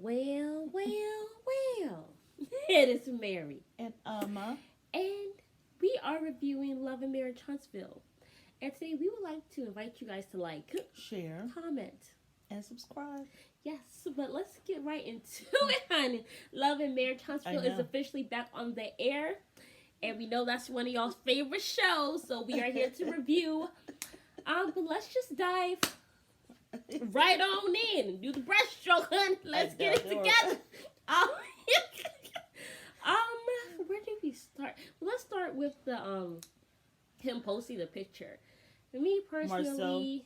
Well, well, well. It is Mary. And Amma. And we are reviewing Love and Marriage Huntsville. And today we would like to invite you guys to Share, comment, and subscribe. yes, but let's get right into it, honey. Love and Marriage Huntsville is officially back on the air. And we know that's one of y'all's favorite shows. So we are here to review. But let's just dive right on in. Do the breaststroke, honey. Let's get it together. Where did we start? Well, let's start with the him posting the picture. For me personally, Marcel.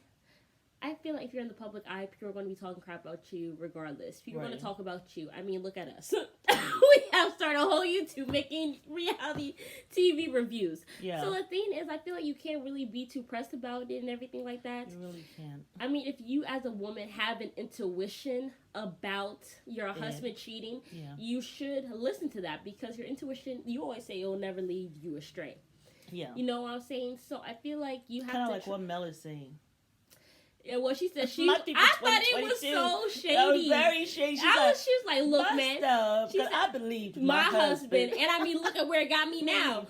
I feel like if you're in the public eye, people are going to be talking crap about you regardless. People are going to talk about you. I mean, look at us. We have started a whole YouTube making reality TV reviews. Yeah. So the thing is, I feel like you can't really be too pressed about it and everything like that. You really can't. I mean, if you as a woman have an intuition about your husband cheating, you should listen to that because your intuition, you always say, it will never lead you astray. Yeah. You know what I'm saying? So I feel like you have kind to... of like what Mel is saying. Yeah, well, she said I thought it was so shady. That was very shady. She was like, look, man. She said, I believed my husband. And I mean, look at where it got me now.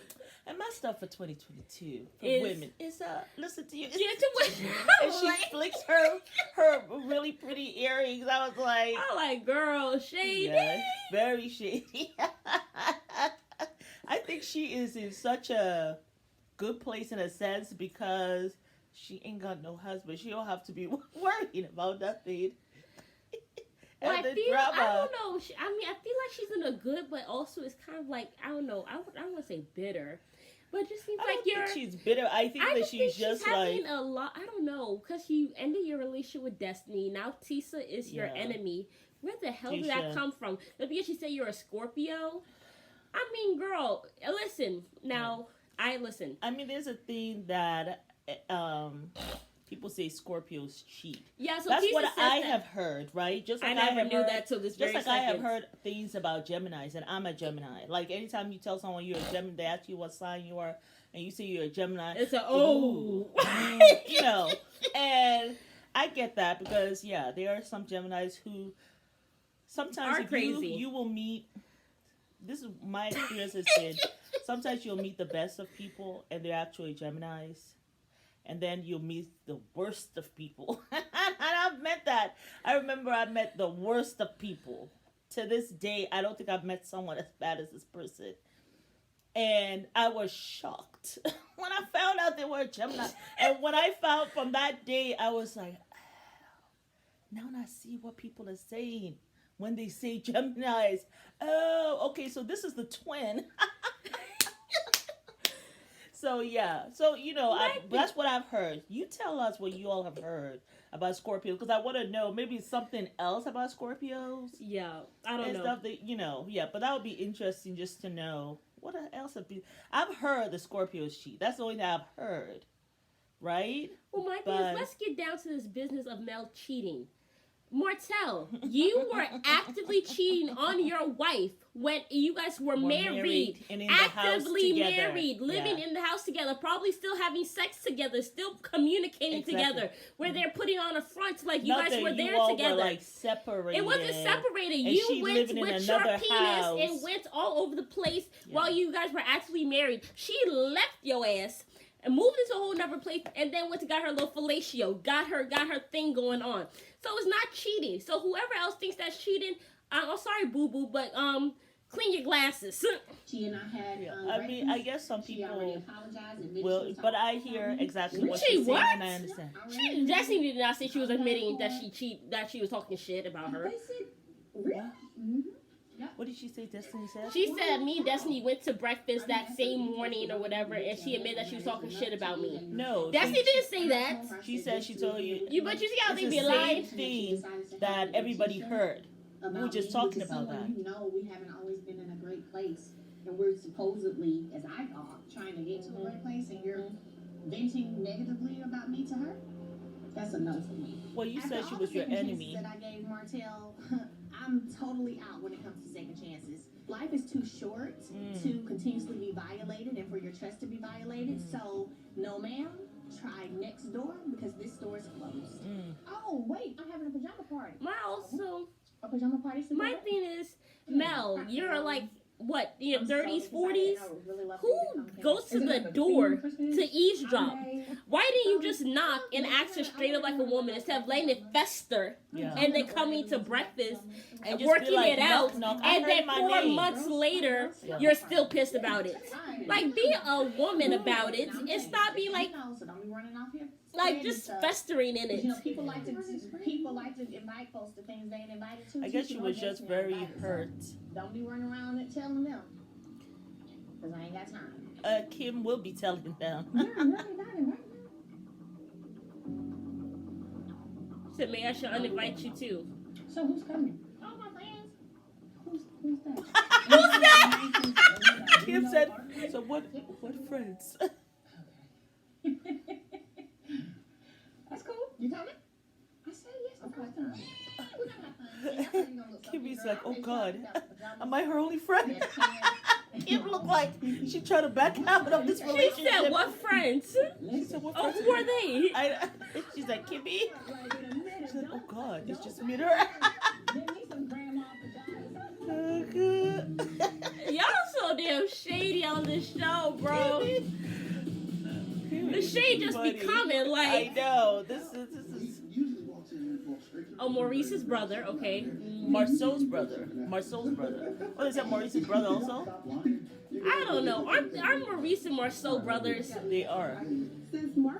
And my stuff for 2022 for women is listen to you. And she flicks her really pretty earrings. I was like, girl, shady. Yes, very shady. I think she is in such a good place in a sense because she ain't got no husband. She don't have to be worrying about nothing. Well, I don't know. I feel like she's in a good, but also it's kind of like, I don't know. I don't want to say bitter, but it just seems like she's bitter. I think that she's just having a lot. I don't know, because you ended your relationship with Destiny. Now Tisa is your enemy. Where the hell did that come from? Because she said you're a Scorpio. I mean, girl, listen. Now, listen. I mean, there's a thing that people say Scorpios cheat. Yeah, so that's Tisa what I have heard, right? Just like I never knew that till this very second. I have heard things about Geminis, and I'm a Gemini. Like anytime you tell someone you're a Gemini, they ask you what sign you are, and you say you're a Gemini. It's you know. And I get that because there are some Geminis who sometimes are crazy. You will meet. This is my experience has been. Sometimes you'll meet the best of people, and they're actually Geminis. And then you'll meet the worst of people. And I've met that. I remember I met the worst of people. To this day, I don't think I've met someone as bad as this person. And I was shocked when I found out they were Gemini. And when I found from that day, I was like, now I see what people are saying when they say Geminis. Oh, okay, so this is the twin. So, that's what I've heard. You tell us what you all have heard about Scorpios, because I want to know maybe something else about Scorpios. Yeah, I don't know. Stuff that, but that would be interesting just to know what else I've heard the Scorpios cheat. That's the only thing I've heard, right? Well, my thing is, let's get down to this business of Mel cheating. Martell, you were actively cheating on your wife when you guys were married and in actively the house married, living in the house together, probably still having sex together, still communicating together, where they're putting on a front like you guys were there together. Were, separated. It wasn't separated. And you went with your penis house. and went all over the place while you guys were actually married. She left your ass and moved into a whole nother place, and then went to got her little fellatio, got her thing going on. So it's not cheating. So whoever else thinks that's cheating, I'm sorry, boo boo, but clean your glasses. She and I had. I mean, I guess some people will, but I hear exactly what she's saying, and I understand. Destiny did not say she was admitting that she was talking shit about her. Really? Mm-hmm. What did she say Destiny said? She said me and Destiny went to breakfast that same morning or whatever, and she admitted that she was talking shit about me. No. Destiny didn't say that. She said she told you. But you see how they be Same lying? thing that everybody heard. We were just talking about that. You know, we haven't always been in a great place, and we're supposedly, as I thought, trying to get to a great place, and you're venting negatively about me to her. That's a no for me. Well, you said she was your enemy. That I gave Martell, I'm totally out when it comes to second chances. Life is too short to continuously be violated and for your trust to be violated. So, no ma'am, try next door because this door is closed. Oh, wait, I'm having a pajama party. pajama parties. My thing is, Mel, you're like, what, in your 30s, 40s? Who goes to the door to eavesdrop? Why didn't you just knock and ask her straight up like a woman instead of letting it fester and then coming to breakfast and working it out, and then 4 months later, you're still pissed about it? Like, be a woman about it and stop being like just festering in it. You know, people like to invite folks to things they ain't invited to. I guess she was just very hurt. Don't be running around and telling them, because I ain't got time. Kim will be telling them. Yeah, I'm really not right now. Said, maybe I should uninvite you too. So who's coming? All my friends. Who's that? Who's that? Kim said, so what friends? That's cool. You coming? I said yes, of course. We're gonna have fun. Kimmy's like, oh God, am I her only friend? Kim looked like she tried to back out of this relationship. She said, what friends? She said, what Oh, friends? who are they? She's like, Kimmy? She's like, oh God, it's just me and her. Y'all so damn shady on this show, bro. The shade just be coming, like. I know. This is. Oh, Maurice's brother. Okay. Marceau's brother. Oh, is that Maurice's brother also? I don't know. Aren't Maurice and Marceau brothers? They are.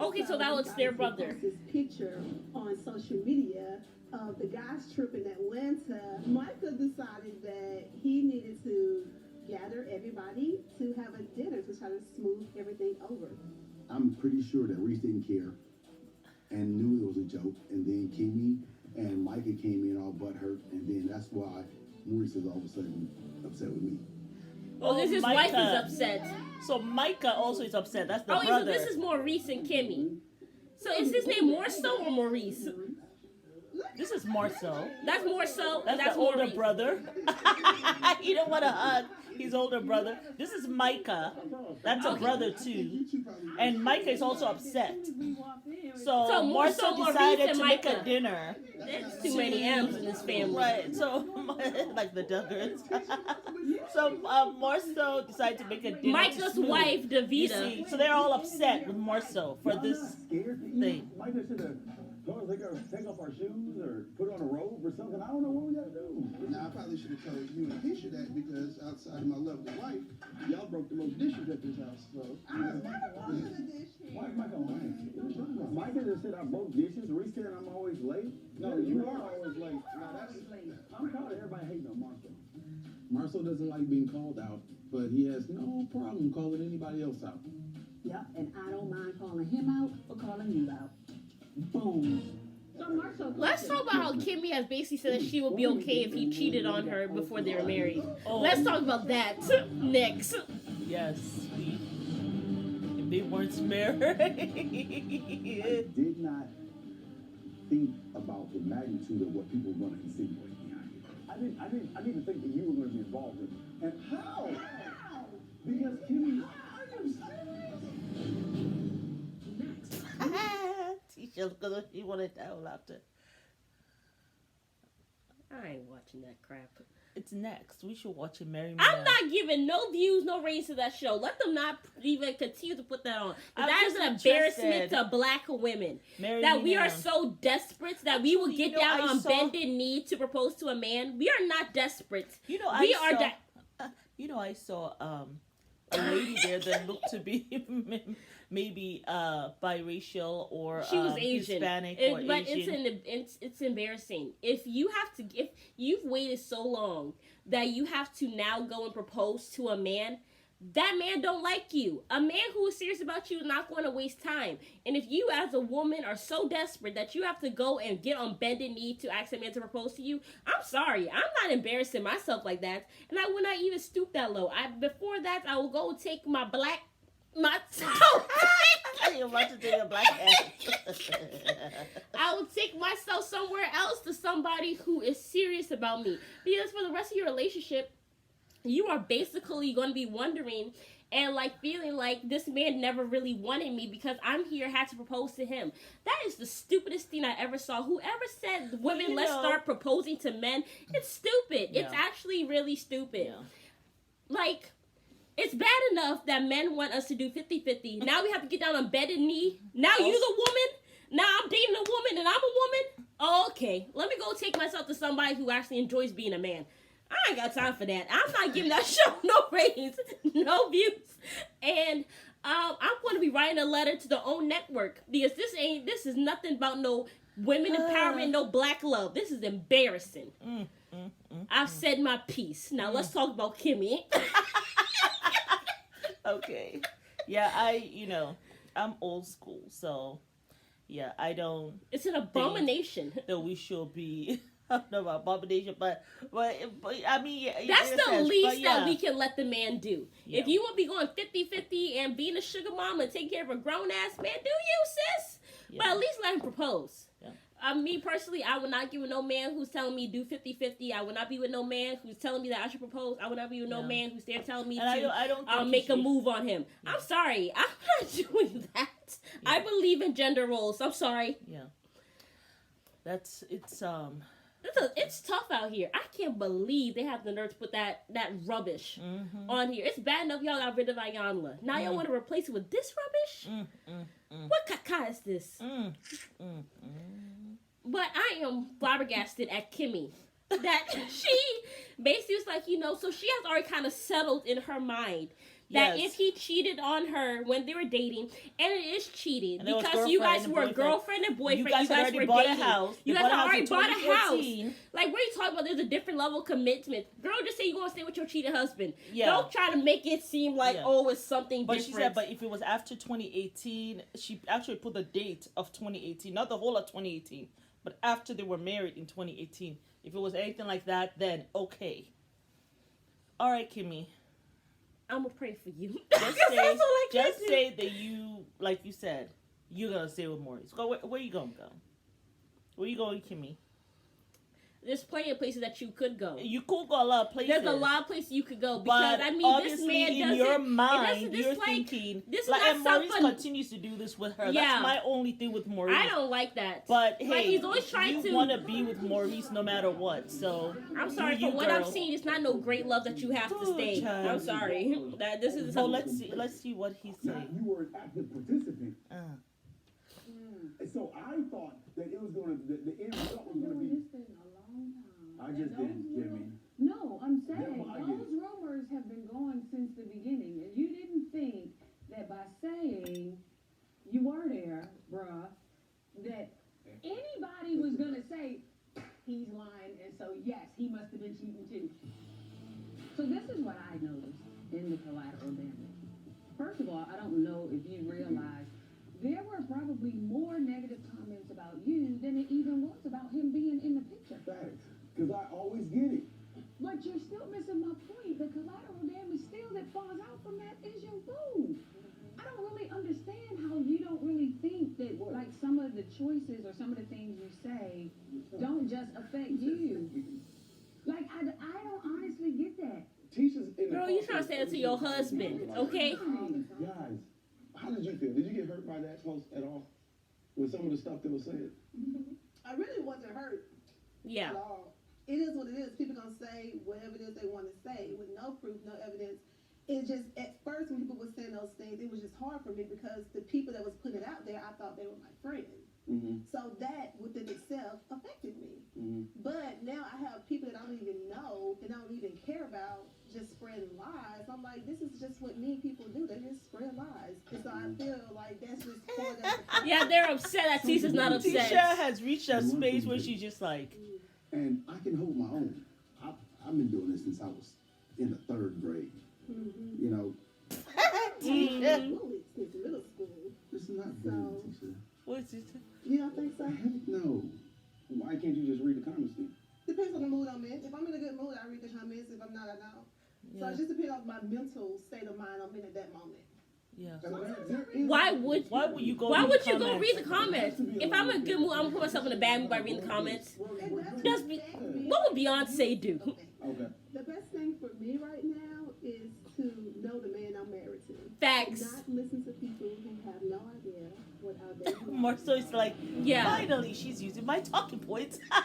Okay, so that was their brother. This picture on social media of the guys trip in Atlanta. Micah decided that he needed to gather everybody to have a dinner to try to smooth everything over. I'm pretty sure that Reese didn't care and knew it was a joke. And then Kimmy and Micah came in all butthurt. And then that's why Maurice is all of a sudden upset with me. Oh, this his wife is upset. So Micah also is upset. That's the brother. brother. So this is Maurice and Kimmy. So is his name Marceau or Maurice? This is Marceau. That's Marceau. That's the older brother. You don't want to hug his older brother. This is Micah. That's a brother too. And Micah is also upset. So Marceau decided to make a dinner. There's too many M's in this family. Right. So like the Duggars. So Marceau decided to make a dinner. Micah's wife, Davida. So they're all upset with Marceau for this thing. Micah should have told us they gotta take off our shoes or put on a robe or something. I don't know what we gotta do. Now, I probably should have told you and Keisha that because outside of my lovely wife, y'all broke the most dishes at this house. So, Why is Micah lying? Micah just said I broke dishes. Reese said I'm always late. no, you are always late. I'm tired of everybody hating on Marcel. Marcel doesn't like being called out, but he has no problem calling anybody else out. Yep, and I don't mind calling him out or calling you out. Boom. So Marcel, let's talk about how Kimmy has basically said that she would be okay if he cheated on her before they were married. Oh. Let's talk about that next. Yes. If they weren't married. Did not think about the magnitude of what people were going to insinuate behind it. I didn't think that you were going to be involved in it. And how? Because Kimmy, Tisha, because she wanted to laughter. I ain't watching that crap. It's next. We should watch it, Mary. I'm not giving no views, no ratings to that show. Let them not even continue to put that on. That is an embarrassment to black women. That we are so desperate that we will get down on bended knee to propose to a man. We are not desperate. I saw a lady there that looked to be maybe biracial or she was Asian. Hispanic or but Asian. it's embarrassing. If you've waited so long that you have to now go and propose to a man, that man don't like you. A man who is serious about you is not going to waste time. And if you as a woman are so desperate that you have to go and get on bended knee to ask a man to propose to you, I'm sorry. I'm not embarrassing myself like that. And I would not even stoop that low. Before that, I will go take my You're about to take a black ass. I will take myself somewhere else to somebody who is serious about me. Because for the rest of your relationship, you are basically going to be wondering and like feeling like this man never really wanted me because I'm here, had to propose to him. That is the stupidest thing I ever saw. Whoever said women let's start proposing to men, it's stupid. Yeah. It's actually really stupid. Yeah. Like, it's bad enough that men want us to do 50-50. Now we have to get down on bended knee. Now you the woman. Now I'm dating a woman and I'm a woman. Okay, let me go take myself to somebody who actually enjoys being a man. I ain't got time for that. I'm not giving that show no ratings, no views. And I'm going to be writing a letter to the OWN network because this is nothing about no women empowerment, no black love. This is embarrassing. I've said my piece. Now let's talk about Kimmy. Okay. Yeah, I'm old school, so yeah, I don't. It's an abomination. That we should be. I don't know about abomination, but I mean, yeah, that's the least that we can let the man do. Yeah. If you want to be going 50-50 and being a sugar mom and take care of a grown ass man, do you, sis? Yeah. But at least let him propose. Yeah. Me personally, I would not give with no man who's telling me do 50-50. I would not be with no man who's telling me that I should propose. I would not be with no man who's there telling me I don't make a move on him. Yeah. I'm sorry. I'm not doing that. Yeah. I believe in gender roles. I'm sorry. Yeah. It's tough out here. I can't believe they have the nerve to put that rubbish on here. It's bad enough y'all got rid of Ayanla. Now y'all want to replace it with this rubbish? What caca is this? But I am flabbergasted at Kimmy. That she basically was like, so she has already kind of settled in her mind that if he cheated on her when they were dating, and it is cheating because you guys were girlfriend and boyfriend, you guys were dating. You guys already bought a house. Like, what are you talking about? There's a different level of commitment. Girl, just say you're going to stay with your cheated husband. Yeah. Don't try to make it seem like, it's something different. But she said, if it was after 2018, she actually put the date of 2018, not the whole of 2018, but after they were married in 2018. If it was anything like that, then okay. All right, Kimmy. I'm gonna pray for you. Just say that you, like you said, you're gonna stay with Maurice. Go. Where you gonna go? Where you going, Kimmy? There's plenty of places that you could go. You could go a lot of places. There's a lot of places you could go because this man doesn't. In your mind, you're thinking. This is and Maurice continues to do this with her. Yeah. That's my only thing with Maurice. I don't like that. But hey, he's always trying you want to be with Maurice no matter what. So I'm sorry for what I'm seeing. It's not no great love that you have to stay. Child. I'm sorry. This is. So let's see what he's saying. You were an active participant. So I thought that it was going to the end result was going to be. I just didn't, Kimmy. No, I'm saying those rumors have been going since the beginning, and you didn't think that by saying you were there, bruh, that anybody was gonna say he's lying, and so yes, he must have been cheating too. So this is what I noticed in the collateral damage. First of all, I don't know if you realize there were probably more negative comments about you than it even was about him being in the picture. Thanks. Because I always get it. But you're still missing my point. The collateral damage still that falls out from that is your boo. I don't really understand how you don't really think that like some of the choices or some of the things you say don't just affect you. Like I don't honestly get that. Girl, you trying to say that to your husband, okay? Guys, how did you feel? Did you get hurt by that post at all? With some of the stuff that was said? I really wasn't hurt. Yeah. At all. It is what it is. People gonna say whatever it is they want to say with no proof, no evidence. It's just at first when people were saying those things, it was just hard for me because the people that was putting it out there, I thought they were my friends. So that within itself affected me. But now I have people that I don't even know and I don't even care about just spreading lies. I'm like, this is just what mean people do. They just spread lies. And so I feel like that's just part of Yeah, they're upset that Tisha's not upset. Tisha has reached a space where she's just like. And I can hold my own. I've been doing this since I was in the 3rd grade. You know. bullied since middle school. This is not bullying, Tisha. What's it? You don't think so? Heck no. Why can't you just read the comments then? Depends on the mood I'm in. If I'm in a good mood, I read the comments. If I'm not, I don't. So it just depends on my mental state of mind I'm in at that moment. Yeah. Why would you go read the comments? If I'm in a good mood, I'm gonna put myself in a bad mood by reading the comments. What would Beyonce do? Okay. The best thing for me right now is to know the man I'm married to. Facts. Not listen to people who have no idea what our baby More so, it's like, Yeah. finally, she's using my talking points. No,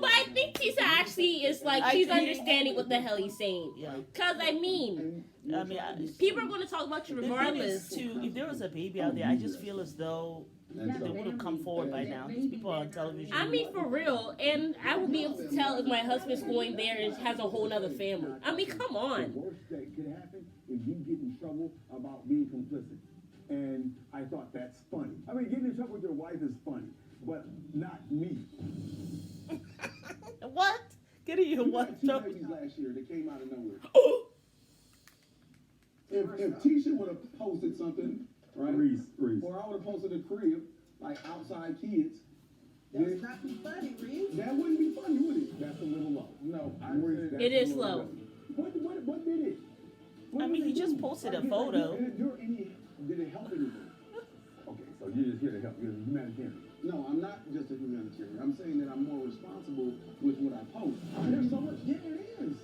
but I think Tisa actually is like, she's understanding what the hell he's saying. Yeah. Because, I mean, people are going to talk about you The thing regardless. is, too, if there was a baby out there, I just feel as though they would have come forward by now. These people are on television. I mean, for real. And I will be able to tell if my husband's going there and has a whole other family. I mean, come The on. worst that could happen is you get in trouble about being complicit. And I thought that's funny. I mean, getting in trouble with your wife is funny, but not me. What? Getting your You wife had two trouble. babies last year that came out of nowhere. Oh! If Tisha would have posted something, right? Reese. Or I would have posted a crib, like outside kids, That would not be funny, Reese. that wouldn't be funny, would it? That's a little low. No, I Reese, said that's It is a little low. What did it? What I did mean, it he just do? posted a Like, photo. Did it help anything? Okay, so you're just here to help. You're a humanitarian. No, I'm not just a humanitarian. I'm saying that I'm more responsible with what I post. There's so much, yeah, it is.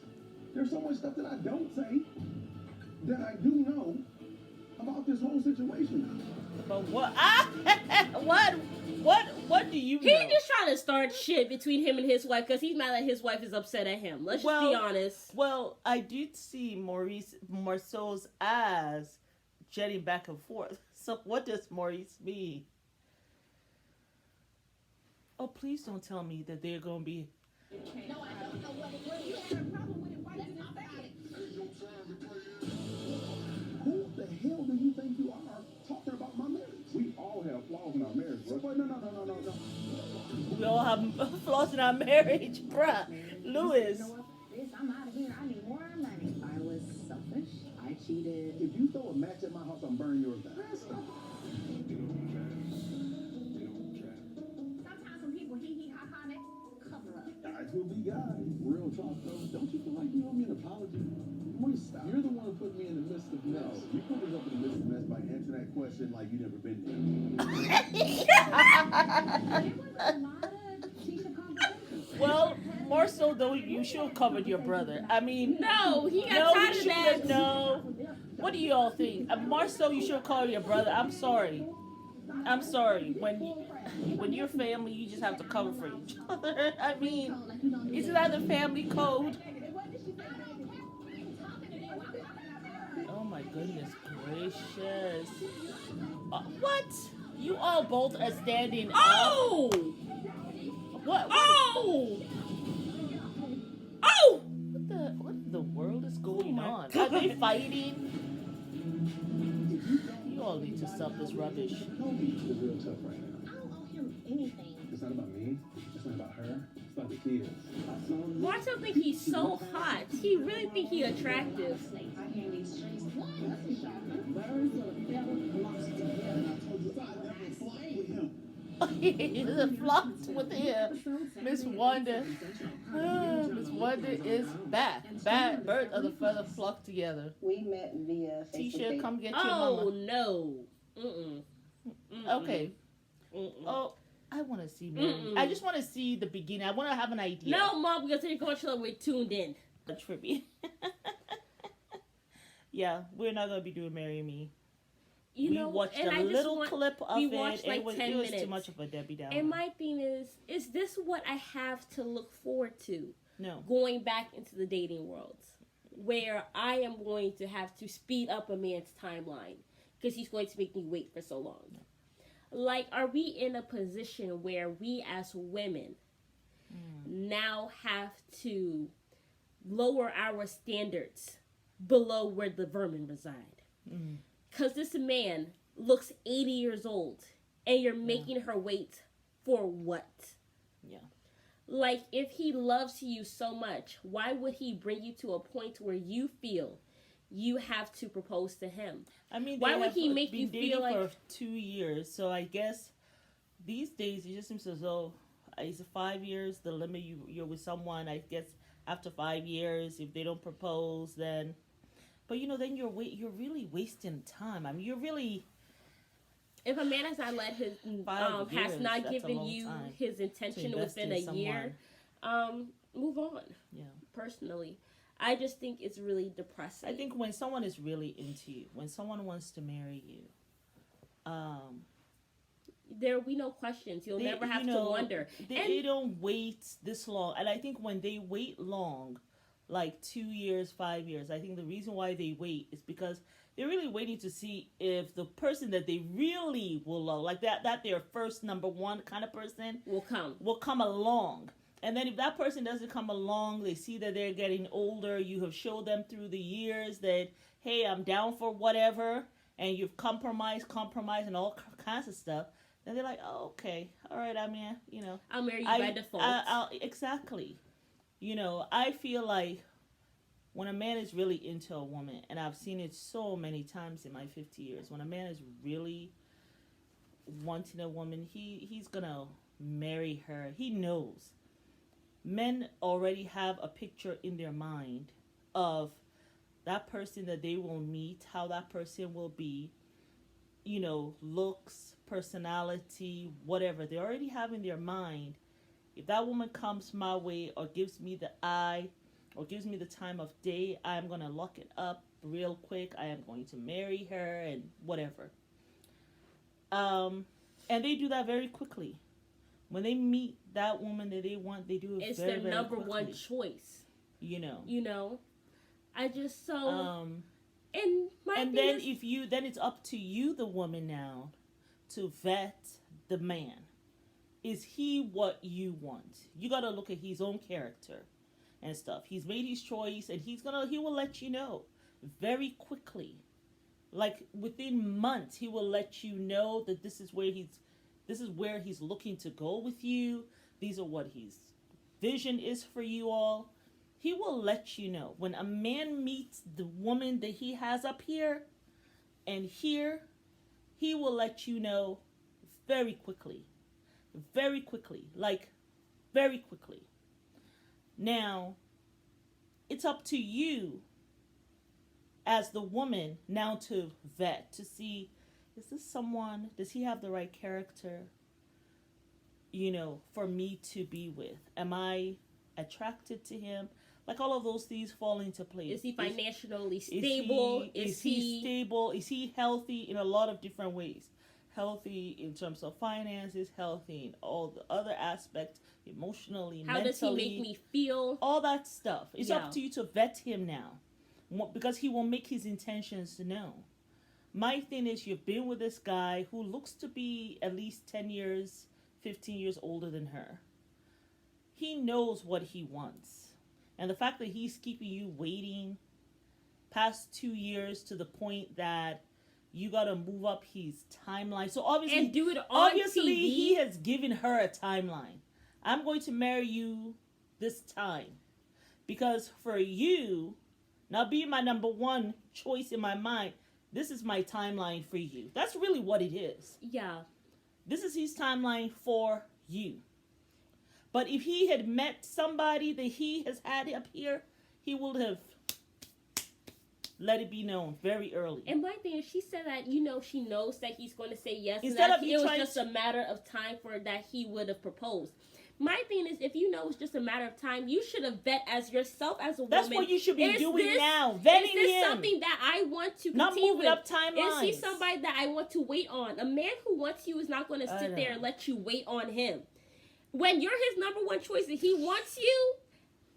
There's so much stuff that I don't say that I do know about this whole situation. But what? What do you know? He's just trying to start shit between him and his wife because he's mad that his wife is upset at him. Let's just be honest. Well, I did see Maurice Marceau's ass jetting back and forth. So what does Maurice mean? Oh, please don't tell me that they're going to be... No, I don't know what it was. You had a problem with it. Why did you say it? Who the hell do you think you are talking about my marriage? We all have flaws in our marriage, bro. But no. We all have flaws in our marriage, bruh. Lewis. You know what? This, I'm out of here. I need more money. I was selfish. I cheated. If you throw a match at my house, I'm burning yours down. Sometimes when people ha, they cover up. I will be God. Real talk, though. Don't you feel like you owe me an apology? Moist, stop. You're the one who put me in the midst of mess. No, you put us up in the midst of mess by answering that question like you never been there. There was a lot of teacher conversations. Well, more so though, you should have covered your brother. I mean... No, he got No, tired you of that. should no. What do you all think? More so, you should have called your brother. I'm sorry. When you're family, you just have to cover for each other. I mean, isn't that the family code? Oh my goodness gracious. What? You all both are standing up? Oh! What? Oh! Oh! What in the world is going my on? God. Are they fighting? You all need to stop this rubbish. Kobe is real tough right now. I don't owe him anything. It's not about me. It's not about her. It's about the kids. Marcel think he's so hot. He really think he attractive. I hear these streets. What? That's a shocker. Birds of a feather flocks together. I told you I never fly with him. He's flocked with him. Miss Wanda. Miss Wanda is back. Bird of the feather flock together. We met via Facebook Tisha, date. come get your Oh, mama. no. Mm-mm. Okay. Mm-mm. Oh, I want to see Mary. Mm-mm. I just want to see the beginning. I want to have an idea. No, Mom, because you're going to we're tuned in. The tribute. Yeah, we're not going to be doing Marry Me. You We know, watched and a I just little want, clip of we it. watched like it was 10 too minutes. much of a Debbie Downer. And my thing is this what I have to look forward to? No. Going back into the dating world, where I am going to have to speed up a man's timeline because he's going to make me wait for so long. No. Like, are we in a position where we as women now have to lower our standards below where the vermin reside? Because this man looks 80 years old and you're making her wait for what? Yeah. Like, if he loves you so much, why would he bring you to a point where you feel you have to propose to him? I mean, why would he make you feel like... for 2 years? So I guess these days it just seems as though is it 5 years the limit you're with someone? I guess after 5 years, if they don't propose, then. But then you're really wasting time. I mean, you're really. If a man has not let his has not given you his intention within a year, move on. Yeah. Personally, I just think it's really depressing. I think when someone is really into you, when someone wants to marry you, there will be no questions. You'll never have to wonder. They don't wait this long. And I think when they wait long, like 2 years, 5 years, I think the reason why they wait is because they're really waiting to see if the person that they really will love, like that their first number one kind of person, will come along. And then if that person doesn't come along, they see that they're getting older. You have showed them through the years that, hey, I'm down for whatever. And you've compromised and all kinds of stuff. Then they're like, oh, okay. All right, I mean, I'll marry you by default. Exactly. I feel like when a man is really into a woman, and I've seen it so many times in my 50 years, when a man is really wanting a woman, he's going to marry her. He knows. Men already have a picture in their mind of that person that they will meet, how that person will be, looks, personality, whatever. They already have in their mind, if that woman comes my way or gives me the eye or gives me the time of day, I'm going to lock it up real quick. I am going to marry her and whatever. And they do that very quickly. When they meet that woman that they want, they do it it's very, their very number quickly. one choice. I just and then then it's up to you, the woman, now to vet the man. Is he what you want? You got to look at his own character and stuff. He's made his choice, and he will let you know very quickly. Like within months, he will let you know that this is where he's looking to go with you. These are what his vision is for you all. He will let you know. When a man meets the woman that he has up here and here, he will let you know very quickly. Very quickly. Like, very quickly. Now, it's up to you as the woman now to vet, to see, is this someone, does he have the right character, for me to be with? Am I attracted to him? Like, all of those things fall into place. Is he financially stable? Is he stable? Is he healthy in a lot of different ways? Healthy in terms of finances, healthy in all the other aspects, emotionally, How mentally. How does he make me feel? All that stuff. It's up to you to vet him now, because he will make his intentions known. My thing is, you've been with this guy who looks to be at least 10 years, 15 years older than her. He knows what he wants. And the fact that he's keeping you waiting past 2 years to the point that you got to move up his timeline. So obviously, and do it on obviously TV. He has given her a timeline. I'm going to marry you this time. Because for you, now being my number one choice in my mind, this is my timeline for you. That's really what it is. Yeah. This is his timeline for you. But if he had met somebody that he has had up here, he would have let it be known very early. And my thing is, she said that, she knows that he's going to say yes. Instead and that of it was just a matter of time for that he would have proposed. My thing is, if you know it's just a matter of time, you should have vet as yourself as a woman. That's what you should be doing now. Vetting him. Is this something that I want to continue not moving with? Up timelines. Is he somebody that I want to wait on? A man who wants you is not going to sit there and let you wait on him. When you're his number one choice and he wants you,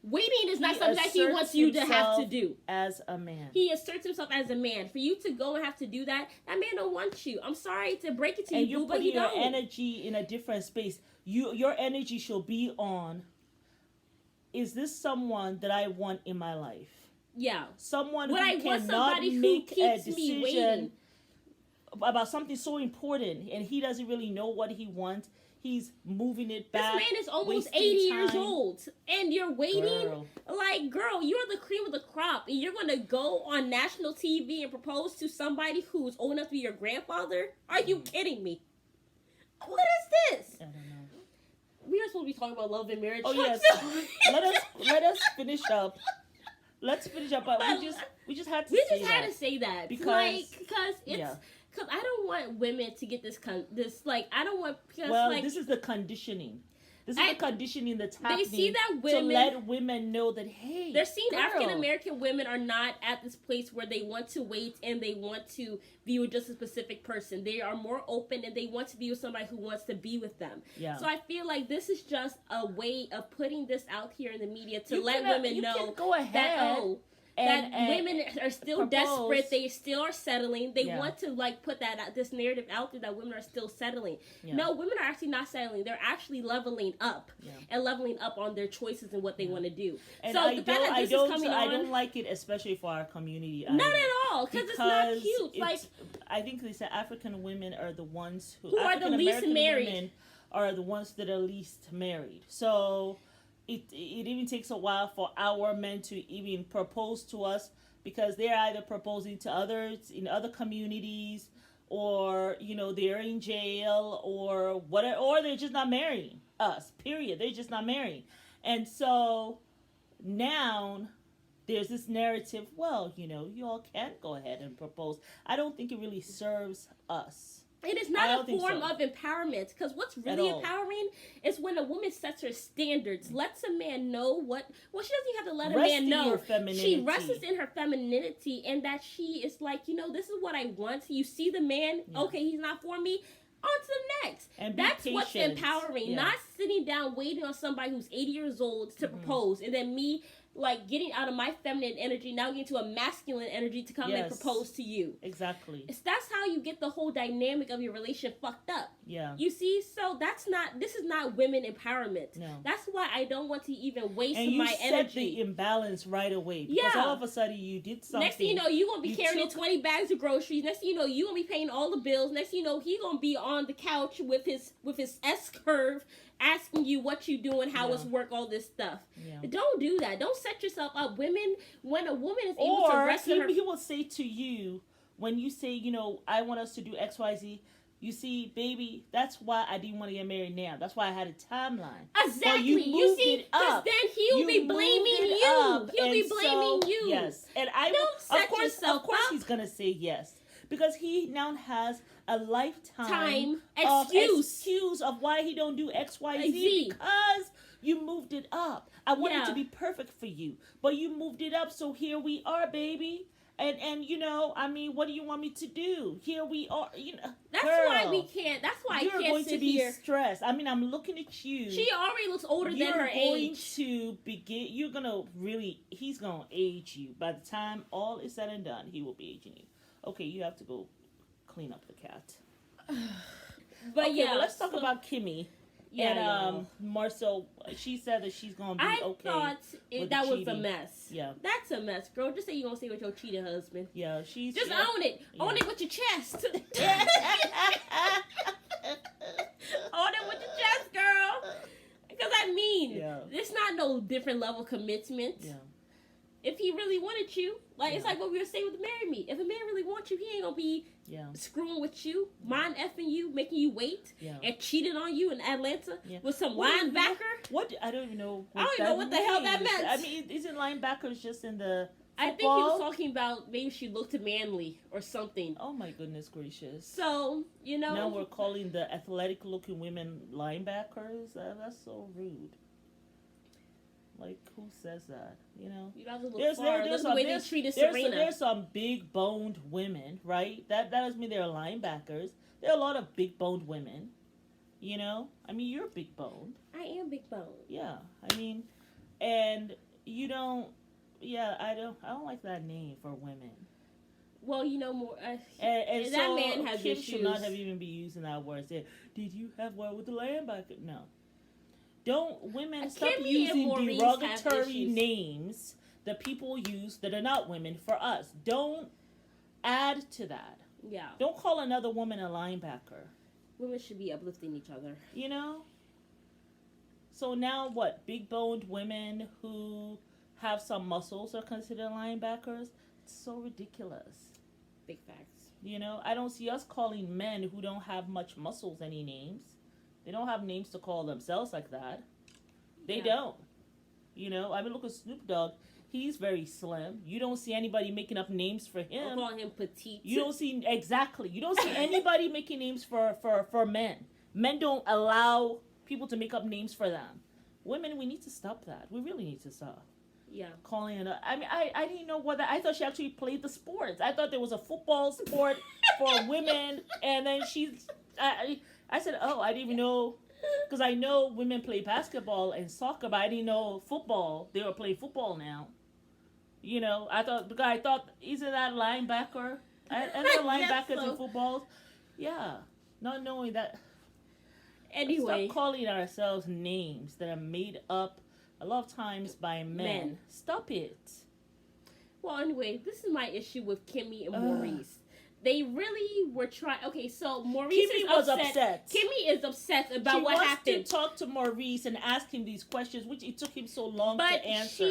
waiting is not something that he wants you to have to do. As a man. He asserts himself as a man. For you to go and have to do that, that man don't want you. I'm sorry to break it to and you, but he don't. And you're putting your energy in a different space. Your energy should be on, is this someone that I want in my life? Yeah. Someone who cannot make a decision about something so important, and he doesn't really know what he wants. He's moving it back. This man is almost 80 years old, and you're waiting. Girl, you're the cream of the crop, and you're gonna go on national TV and propose to somebody who's old enough to be your grandfather? Are you kidding me? What is this? I don't know. We are supposed to be talking about love and marriage. Oh yes. let us finish up. Let's finish up. But we just had to say that because it's. Because I don't want women to get this I don't want... this is the conditioning. This is the conditioning that's happening. They see that women, to let women know that, hey, they're seeing girl. African American women are not at this place where they want to wait and they want to be with just a specific person. They are more open and they want to be with somebody who wants to be with them. Yeah. So I feel like this is just a way of putting this out here in the media to let women know go ahead that that women are still propose. desperate. They still are settling. They Yeah. want to like put that out, this narrative out there that women are still settling. Yeah. No, women are actually not settling. They're actually leveling up and leveling up on their choices and what they want to do. And so I the fact that this is coming I on, don't like it, especially for our community. not at all, because it's not cute. Like, I think they said African women are the ones who are the least married. Women are the ones that are least married. So it even takes a while for our men to even propose to us, because they're either proposing to others in other communities, or they're in jail or whatever, or they're just not marrying us. Period. They're just not marrying. And so now there's this narrative. Well, you all can go ahead and propose. I don't think it really serves us. It is not a form of empowerment, because what's really empowering is when a woman sets her standards, lets a man know she doesn't even have to let a man know. She rests in her femininity, and that she is like, this is what I want. You see the man, okay, he's not for me. On to the next. And that's what's empowering. Not sitting down waiting on somebody who's 80 years old to propose, and then me like getting out of my feminine energy, now getting to a masculine energy to come and propose to you. Exactly. That's how you get the whole dynamic of your relationship fucked up. Yeah. You see, so this is not women empowerment. No. That's why I don't want to even waste my energy. And you set the imbalance right away. Because all of a sudden you did something. Next thing you know, you're going to be carrying 20 bags of groceries. Next thing you know, you're going to be paying all the bills. Next thing you know, he's going to be on the couch with his S-curve, asking you what you doing, how it's work, all this stuff. Yeah. Don't do that. Don't set yourself up. Women, when a woman is able to rest in her... he will say to you, when you say, I want us to do X, Y, Z, you see, baby, that's why I didn't want to get married now. That's why I had a timeline. Exactly. You see, because then he'll be blaming you. He'll be blaming you. Yes. And don't set yourself up. Of course he's going to say yes. Because he now has a lifetime excuse of why he don't do X, Y, Z. Because you moved it up. I wanted it to be perfect for you, but you moved it up. So here we are, baby. And what do you want me to do? Here we are. That's girl, why we can't. That's why I can't sit here. You're going to be stressed. I mean, I'm looking at you. She already looks older than her age. You're going to really. He's going to age you. By the time all is said and done, he will be aging you. Okay, you have to go clean up the cat. But well, let's talk about Kimmy. Yeah, and Marcel, she said that she's gonna be okay. I thought that was a mess. Yeah, that's a mess, girl. Just say you gonna stay with your cheating husband. Yeah, she's just own it. Yeah. Own it with your chest. Own it with your chest, girl. Because it's not no different level commitment. Yeah. If he really wanted you, it's like what we were saying with Marry Me. If a man really wants you, he ain't gonna be screwing with you, mind effing you, making you wait, and cheating on you in Atlanta with some linebacker. I don't even know. I don't even know what the hell that meant. I mean, isn't linebackers just in the football? I think he was talking about maybe she looked manly or something. Oh my goodness gracious. So, now we're calling the athletic looking women linebackers? That's so rude. Like, who says that? You have to look far. Look the way they treated Serena. There's some big boned women, right? That doesn't mean they're linebackers. There are a lot of big boned women. I mean, you're big boned. I am big boned. Yeah, I mean, and you don't. Yeah, I don't like that name for women. Well, more. And that so man has Kim issues. Should not have even be using that word. Say, did you have one with the linebacker? No. Don't women stop using derogatory names that people use that are not women for us. Don't add to that. Yeah. Don't call another woman a linebacker. Women should be uplifting each other. So now what? Big boned women who have some muscles are considered linebackers? It's so ridiculous. Big facts. I don't see us calling men who don't have much muscles any names. They don't have names to call themselves like that. They don't. I mean, look at Snoop Dogg. He's very slim. You don't see anybody making up names for him. I'm calling him petite. You don't see anybody making names for men. Men don't allow people to make up names for them. Women, we need to stop that. We really need to stop. Yeah. Calling it. I mean, I didn't know what that. I thought she actually played the sports. I thought there was a football sport for women, and then she's. I said, oh, I didn't even know, because I know women play basketball and soccer, but I didn't know football. They were playing football now. You know, I thought isn't that linebacker? I know linebackers in football. Yeah, not knowing that. Anyway, stop calling ourselves names that are made up a lot of times by men. Stop it. Well, anyway, this is my issue with Kimmy and Maurice. They really were trying. Okay, so Maurice was upset. Kimmy is upset about what happened. She wants to talk to Maurice and ask him these questions, which it took him so long to answer.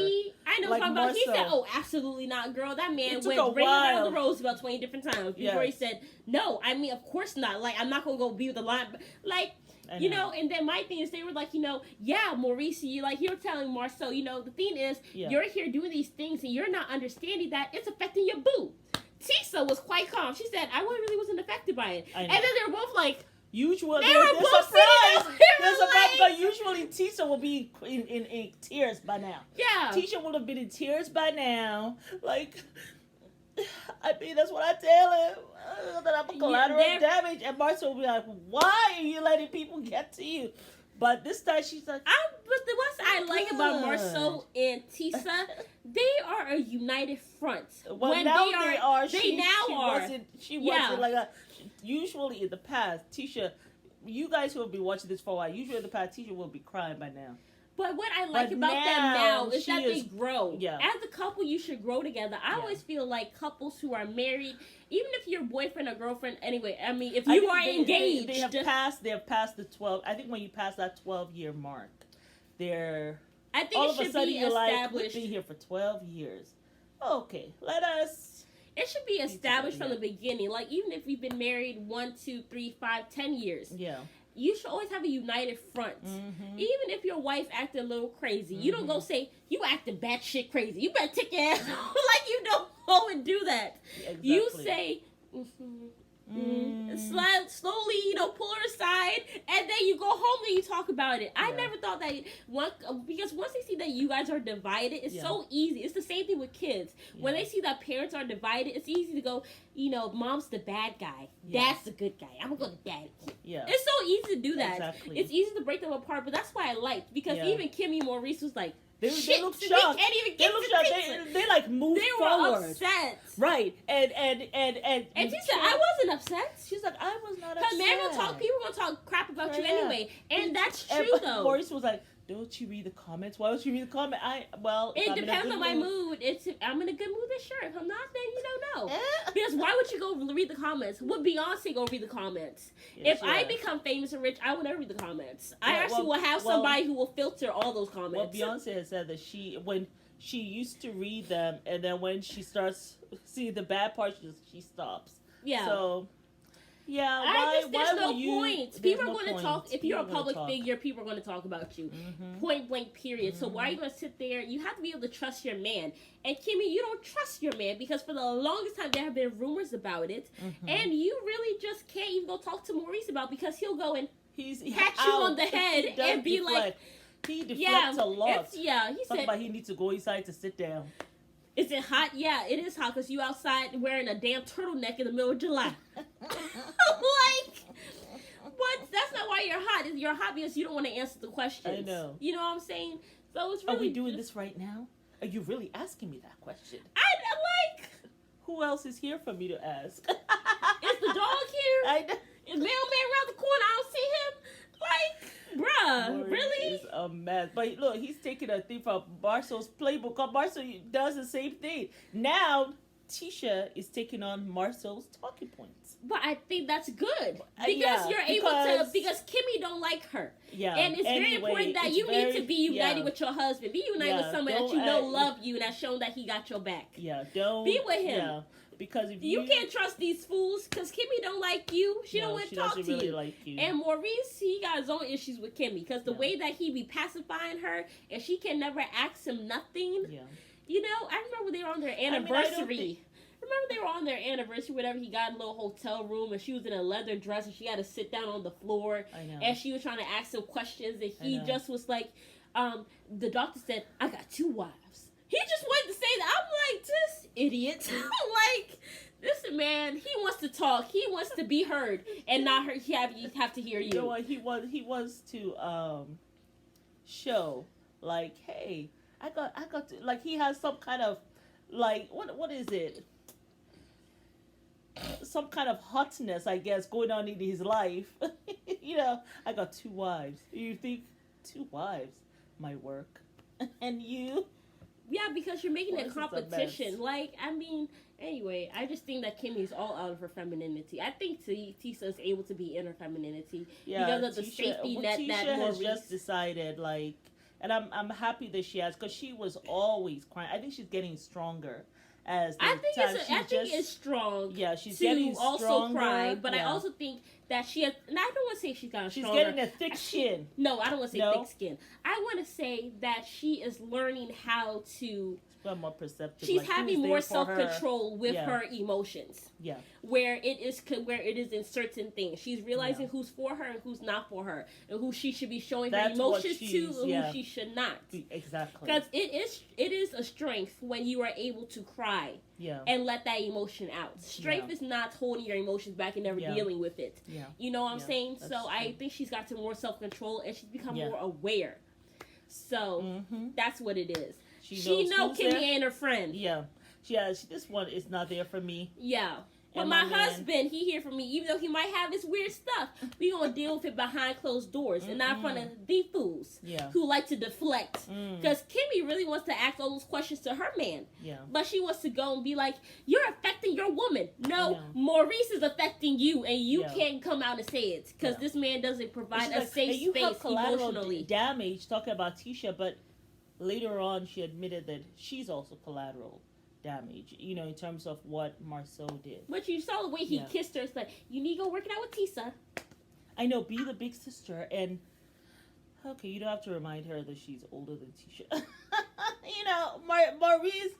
I know what I'm talking about. He said, "Oh, absolutely not, girl. That man went ringing around the Roosevelt 20 different times before he said, no, I mean, of course not. Like, I'm not going to go be with the line. Like, you know, and then my thing is they were like, you know, yeah, Maurice, you're telling Marcel, you know, the thing is, you're here doing these things and you're not understanding that it's affecting your boo. Tisa was quite calm. She said, I really wasn't affected by it. And then they were both like, usually they were both surprised. But usually Tisa will be in tears by now. Yeah. Tisha would have been in tears by now. Like, I mean, that's what I tell him. That I'm a collateral damage. And Marcia will be like, why are you letting people get to you? But this time she's like, but what I like about Marceau and Tisa, they are a united front. Well, when now they are. She wasn't like a. Usually in the past, Tisha, you guys who have been watching this for a while, usually in the past, Tisha will be crying by now. But what I like about them now is that they grow. Yeah. As a couple, you should grow together. I always feel like couples who are married, even if you're boyfriend or girlfriend, anyway, I mean, if you are engaged. They have passed the 12, I think when you pass that 12-year mark, they're, I think all it of a should sudden be you're established. like, we've been here for 12 years. Okay, let us. It should be established from the beginning. Like, even if we've been married 1, 2, 3, 5, 10 years. Yeah. You should always have a united front. Mm-hmm. Even if your wife acted a little crazy, you don't go say, you acted batshit crazy. You better take your ass like you don't go and do that. Yeah, exactly. You say, slowly, pull her aside, and then you go home and you talk about it. I never thought that, because once they see that you guys are divided, it's so easy. It's the same thing with kids. When they see that parents are divided, it's easy to go, mom's the bad guy. Dad's the good guy. I'm going to go to daddy. Yeah. It's so easy to do that. Exactly. It's easy to break them apart, but that's why I liked, because even Kimmy and Maurice was like, they look shocked. They can't even get to they like moved forward. They were upset. Right. And she said, I wasn't upset. She's like, I was not upset. Because people gonna talk crap about you anyway. And that's true though. Maurice was like, don't you read the comments? Why don't you read the comment? It depends on my mood. I'm in a good mood this shirt. If I'm not, then you don't know. Because why would you go read the comments? Would Beyonce go read the comments? If I become famous and rich, I will never read the comments. I will have somebody who will filter all those comments. Well, Beyonce has said that when she used to read them, and then when she starts seeing the bad parts, she stops. Yeah. So. Yeah, there's no point. People are going to talk. If you're a public figure, people are going to talk about you. Mm-hmm. Point blank, period. Mm-hmm. So why are you going to sit there? You have to be able to trust your man. And Kimmy, you don't trust your man because for the longest time there have been rumors about it, and you really just can't even go talk to Maurice about it because he'll go and pat you on the head and be like, he deflects a lot. He said about he needs to go inside to sit down. Is it hot? Yeah, it is hot because you outside wearing a damn turtleneck in the middle of July. But that's not why you're hot. You're hot because you don't want to answer the questions. I know. You know what I'm saying? So it's really. Are we doing this right now? Are you really asking me that question? Who else is here for me to ask? Is the dog here? I know. Is Mailman around the corner? I don't see him. Bruh, really? Is a mess. But look, he's taking a thing from Marcel's playbook. Marcel does the same thing. Now, Tisha is taking on Marcel's talking points. But I think that's good. Because you're able to, because Kimmy don't like her. Yeah. And it's very important that you need to be united with your husband. Be united with someone that you know love you and has shown that he got your back. Yeah, don't. Be with him. Yeah. Because if you can't trust these fools, because Kimmy don't like you. She don't want to talk to really you. Like you. And Maurice, he got his own issues with Kimmy, because the way that he be pacifying her, and she can never ask him nothing. Yeah. I remember they were on their anniversary. remember they were on their anniversary, whatever. He got a little hotel room, and she was in a leather dress, and she had to sit down on the floor. I know. And she was trying to ask him questions, and he just was like, the doctor said, I got 2 wives. He just wanted to say that. I'm like, this idiot. Like, this man, he wants to talk. He wants to be heard, and not heard. You have to hear you. You know what? He wants to show, like, hey, I got to, like, he has some kind of, like, what is it? Some kind of hotness, I guess, going on in his life. You know, I got 2 wives. You think 2 wives might work? And you? Yeah, because you're making Well, a competition. Like, I mean, anyway, I just think that Kimmy's all out of her femininity. I think Tisa is able to be in her femininity because of the safety net Tisha that has Maurice just decided, like, and I'm happy that she has, because she was always crying. I think she's getting stronger as the I think time. I think it's strong. Yeah, she's to getting also stronger. cry, but I Yeah. also think that she has. And I don't want to say she's gotten She's stronger. getting a thick skin. No, I don't want to say No? thick skin. I want to say that she is learning how to. Well, more perceptive. She's like, having who's more there for her. self-control with Yeah. her emotions. Yeah. Where it is in certain things. She's realizing Yeah. who's for her and who's not for her, and who she should be showing That's her what emotions to, she's- and yeah. who she should not. Exactly. Because it is a strength when you are able to cry Yeah. and let that emotion out. Strength Yeah. is not holding your emotions back and never Yeah. dealing with it. Yeah. You know what I'm Yeah, saying? that's So I true. think she's got some more self-control and she's become Yeah. more aware. So Mm-hmm. that's what it is. She knows know who's Kimmy there. ain't her friend. Yeah. This one is not there for me. Yeah. But And my my man. husband, he here for me, even though he might have his weird stuff. We gonna deal with it behind closed doors and not in front of these fools Yeah. who like to deflect. Mm. Because Kimmy really wants to ask all those questions to her man. Yeah. But she wants to go and be like, you're affecting your woman. No, Yeah. Maurice is affecting you, and you Yeah. can't come out and say it. Because Yeah. this man doesn't provide a She's like, safe "Hey, you space have collateral emotionally. damage," talking about Tisha, but later on she admitted that she's also collateral damage, you know, in terms of what Marceau did. But you saw the way he Yeah. kissed her. It's like, you need to go work it out with Tisa. I know, be the big sister, and okay, you don't have to remind her that she's older than Tisha. You know, Maurice,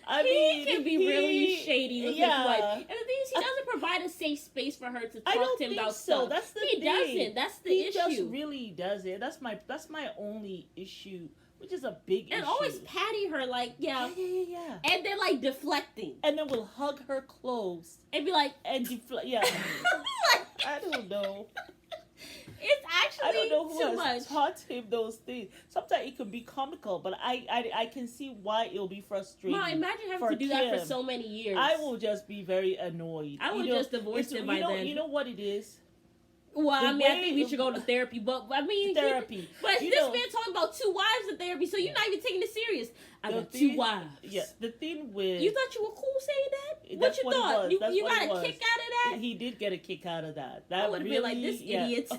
I mean, He can be really shady with his wife. And the thing is, he doesn't provide a safe space for her to I talk don't to him think about so. stuff. That's the He thing. doesn't. That's the he issue. just really doesn't. That's my only issue, which is a big and issue. always patting her like, yeah. Yeah. And then like deflecting. And then we'll hug her close And be like, and yeah. I don't know. It's I actually don't know who too has much. taught him those things. Sometimes it can be comical, but I can see why it'll be frustrating. Ma, imagine having for to do that for Kim. so many years. I will just be very annoyed. I would You know, just divorce it's- him by then. You know what it is? Well, I the mean, I way- think we should go to therapy, but I mean, Therapy. But You this know- man talking about 2 wives in therapy, so you're Yeah. not even taking it serious. I The got 2 thing- wives. Yeah, the thing with You thought you were cool saying that? That's What you what it thought? was. You, That's you what got it a was. kick out of that? he did get a kick out of that. I That would've really, been like, this yeah. idiot.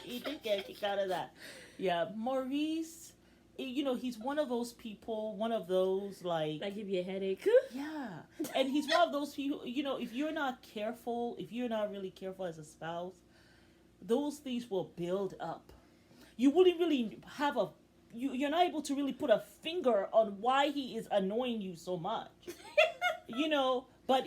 he did get a kick out of that. Yeah, Maurice, you know, he's one of those people, one of those like That give you a headache. yeah, and he's one of those people. You know, if you're not careful, if you're not really careful as a spouse, those things will build up. You wouldn't really have a. You're not able to really put a finger on why he is annoying you so much. You know, but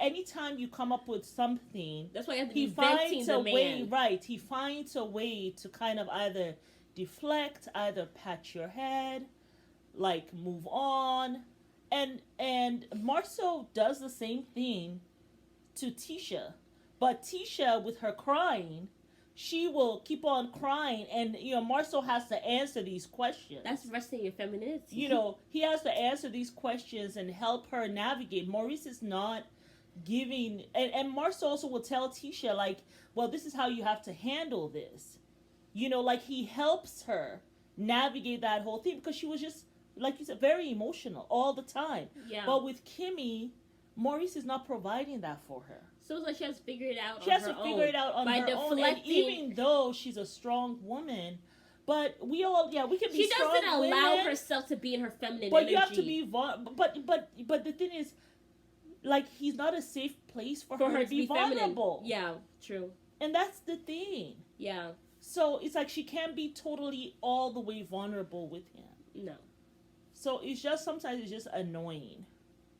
anytime you come up with something, That's why you have to he be venting finds the a way, man. right? He finds a way to kind of either deflect, either pat your head, like move on, and Marceau does the same thing to Tisha, but Tisha with her crying, she will keep on crying, and you know Marceau has to answer these questions. That's resting your femininity. You know, he has to answer these questions and help her navigate. Maurice is not giving, and Marceau also will tell Tisha, like, well, this is how you have to handle this. You know, like he helps her navigate that whole thing because she was just, like you said, very emotional all the time. Yeah. But with Kimmy, Maurice is not providing that for her. So it's like she has to figure it out She on has her to own. figure it out on by her own. And deflecting. even though she's a strong woman, but we can be She strong doesn't allow women, herself to be in her feminine but energy. you have to be but the thing is, like, he's not a safe place for her to be vulnerable. Yeah, true. And that's the thing. Yeah, So it's like she can't be totally all the way vulnerable with him. no. So it's just sometimes it's just annoying.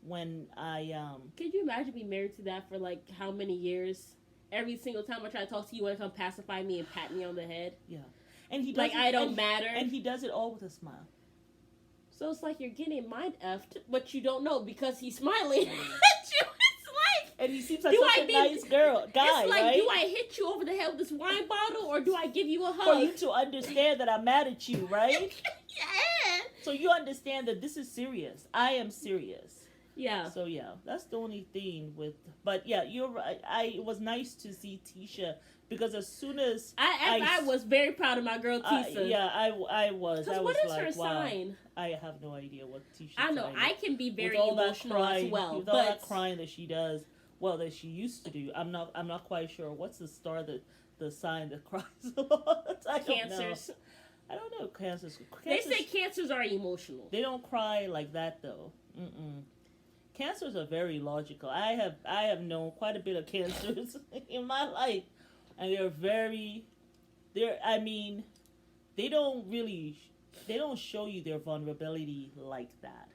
when I Could you imagine being married to that for like how many years? Every single time I try to talk to you, you want to come pacify me and pat me on the head. Yeah, and he does like I don't matter, and he does it all with a smile. So it's like you're getting mind effed, but you don't know because he's smiling at you. It's like, and he seems like such a nice guy. It's like, right? do I hit you over the head with this wine bottle, or do I give you a hug? For you to understand that I'm mad at you, right? Yeah. So you understand that this is serious. I am serious. Yeah. So yeah, that's the only thing with. But yeah, you're right. It was nice to see Tisha because as soon as I was very proud of my girl Tisha. Yeah, I was. I was what is like, her wow. sign? I have no idea what Tisha. I know I can be very with all emotional that crying, as well, with but all that crying that she does, well, that she used to do. I'm not quite sure what's the star that the sign that cries a lot. Cancers. I don't know. Cancers. They say cancers are emotional. They don't cry like that though. Mm-mm. Cancers are very logical. I have known quite a bit of cancers in my life, and they don't show you their vulnerability like that.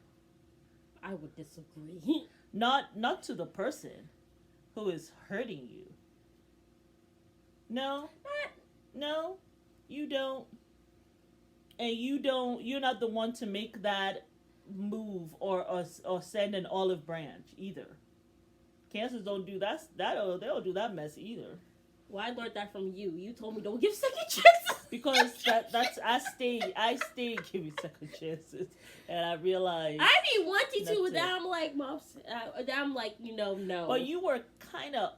I would disagree. Not to the person who is hurting you. No, you don't, and you're not the one to make that move or send an olive branch either. Cancers don't do that. They don't do that mess either. Well, I learned that from you. You told me don't give second chances. Because that's I stay giving second chances, and I realized I be wanting to, but then I'm like, Mom, I'm like, no. But you were kind of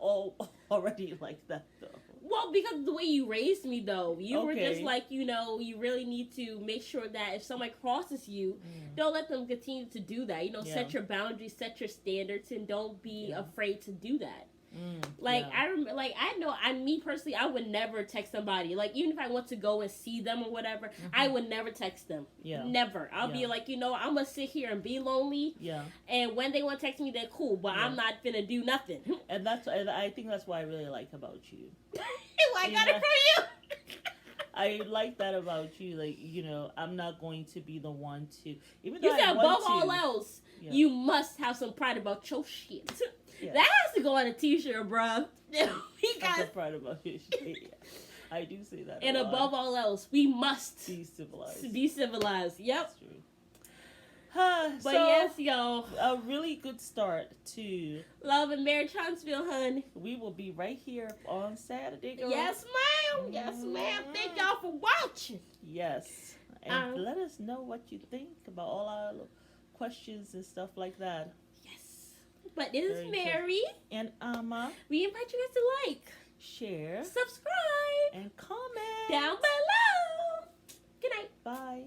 already like that though. Well, because of the way you raised me, though. You were Okay. just like, you really need to make sure that if somebody crosses you, don't let them continue to do that. Set your boundaries, set your standards, and don't be afraid to do that. I remember, me personally, I would never text somebody. Like, even if I want to go and see them or whatever, I would never text them. Yeah. Never. I'll be like, I'm going to sit here and be lonely. Yeah. And when they want to text me, then cool. But I'm not going to do nothing. And I think that's what I really like about you. I got it from you. I like that about you. Like, I'm not going to be the one to. Even though You said I above want to, all else, you must have some pride about your shit. Yeah. That has to go on a t-shirt, bruh. We got I'm proud about your shit. I do say that. And above all else, we must be civilized. Be civilized. Yep. That's true. But so, yes, y'all. A really good start to Love and Marriage Huntsville, hun. We will be right here on Saturday, girl. Yes, ma'am. Yes, ma'am. Thank y'all for watching. Yes. And let us know what you think about all our questions and stuff like that. Yes. But this is Mary. And Amma. We invite you guys to like, share, subscribe, and comment down below. Good night. Bye.